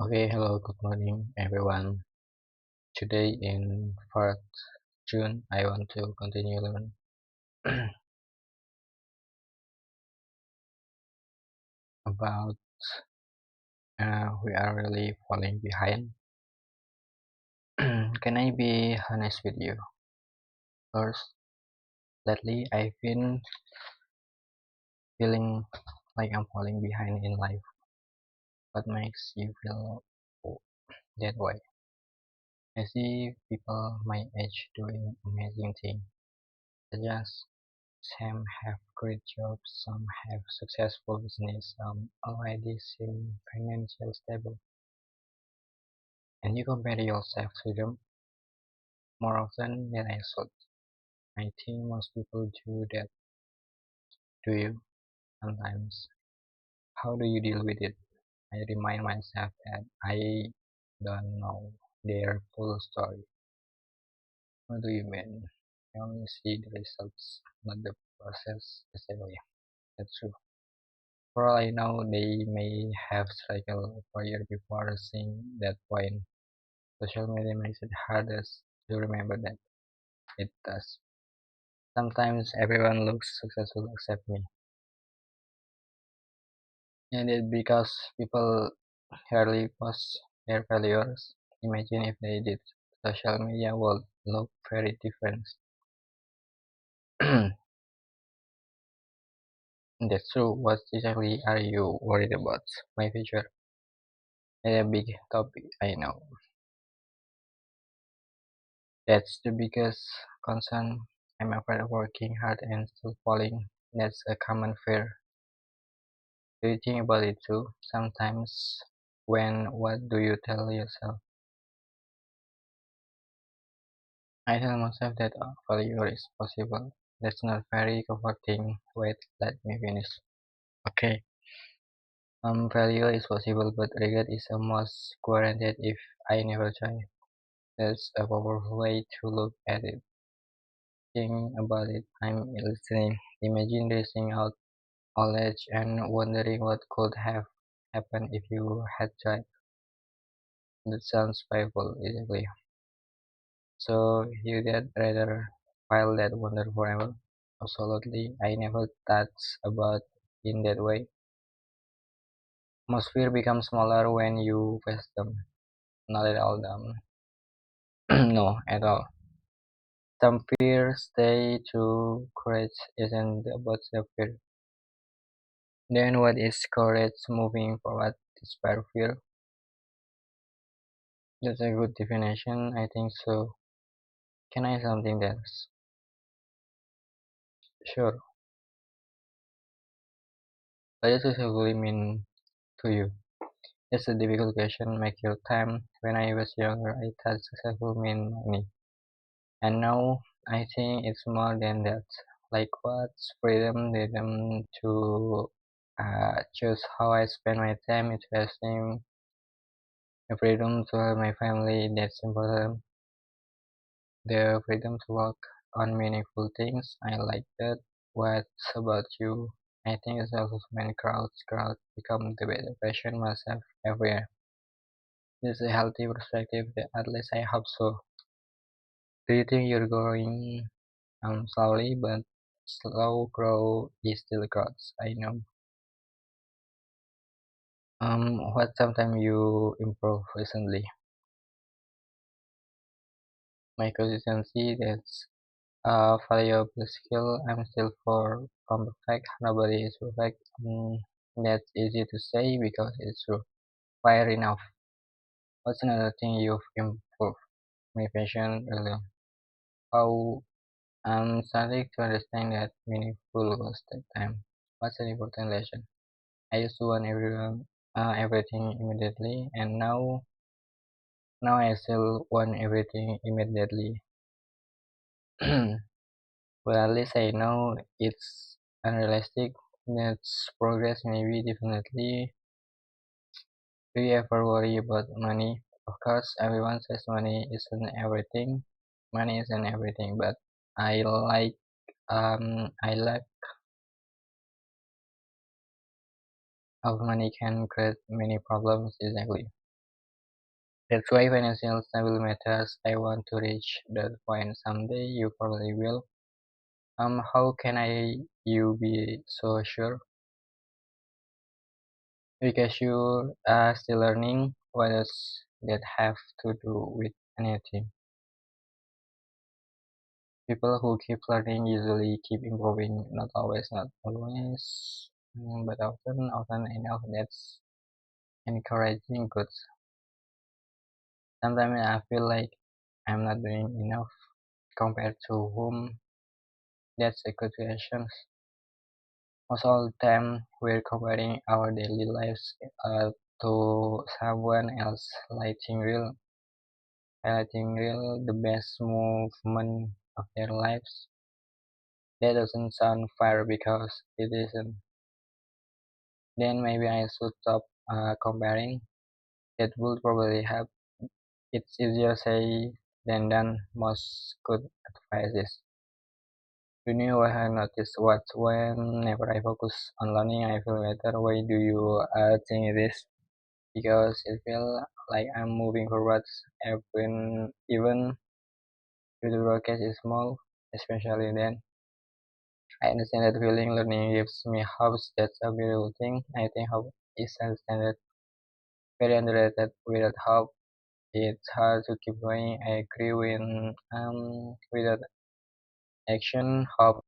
Okay, hello, good morning everyone. Today in 4th June, I want to continue learn about we are really falling behind. Can I be honest with you? First, lately I've been feeling like I'm falling behind in life. What makes you feel that way? I see people my age doing amazing things. Such some have great jobs, some have successful business, some already seem financially stable. And you compare yourself to them more often than I thought. I think most people do that. Do you? Sometimes. How do you deal with it? I remind myself that I don't know their full story. What do you mean? I only see the results, not the process exactly. That's true. For all I know, they may have struggled for years before reaching that point. Social media makes it harder to remember that it does. Sometimes everyone looks successful except me. And it's because people rarely post their failures. Imagine if they did. Social media would look very different. That's true. What exactly are you worried about? My future? A big topic, I know. That's the biggest concern. I'm afraid of working hard and still falling. That's a common fear. Do you think about it too? Sometimes when what do you tell yourself? I tell myself that failure is possible. That's not very comforting. Wait, let me finish. Okay. Failure is possible, but regret is almost guaranteed if I never try. That's a powerful way to look at it. Think about it. I'm listening. Imagine racing out all age and wondering what could have happened if you had tried. That sounds painful, exactly. So you'd rather file that wonder forever? Absolutely. I never thought about in that way. Most fear becomes smaller when you face them. Not at all dumb. No, at all. Some fears stay to courage isn't about self fear. Then what is courage moving forward despite fear? That's a good definition, I think so. Can I something else? Sure. What does it really mean to you? It's a difficult question. Make your time. When I was younger, I thought successful meant money, and now I think it's more than that. Like what's freedom? Freedom to choose how I spend my time. Interesting. The freedom to help my family. That's important. The freedom to work on meaningful things. I like that. What's about you? I think it's also many crowds become the better version myself every year. This is a healthy perspective, at least I hope so. Do you think you're growing slowly, but slow grow is still growth? I know. What sometimes you improve recently? My consistency, that's a valuable skill. I'm still for perfect. Nobody is perfect. That's easy to say because it's true. Fair enough. What's another thing you've improved? My passion, really. How I'm starting to understand that meaningful goals take time. What's an important lesson? I used to want everything immediately, and now I still want everything immediately. But at least I know it's unrealistic. That's progress, maybe definitely. Do you ever worry about money? Of course, everyone says money isn't everything. Money isn't everything, but I like I like how money can create many problems exactly. That's why financial stability matters. I want to reach that point someday. You probably will. How can you be so sure? Because you are still learning. What does that have to do with anything? People who keep learning usually keep improving. Not always, but often enough. That's encouraging. Good. Sometimes I feel like I'm not doing enough compared to whom. That's a good question. Most of the time, we're comparing our daily lives to someone else, highlighting real the best movement of their lives. That doesn't sound fair because it isn't. Then maybe I should stop comparing. That would probably help. It's easier said than done. Most good advice is. You know what I noticed what whenever I focus on learning, I feel better. Why do you think it is? Because it feels like I'm moving forward even if the progress is small, especially then. I understand that feeling learning gives me hope. That's a beautiful thing. I think hope is understood, very underrated. Without hope, it's hard to keep going. I agree without action, hope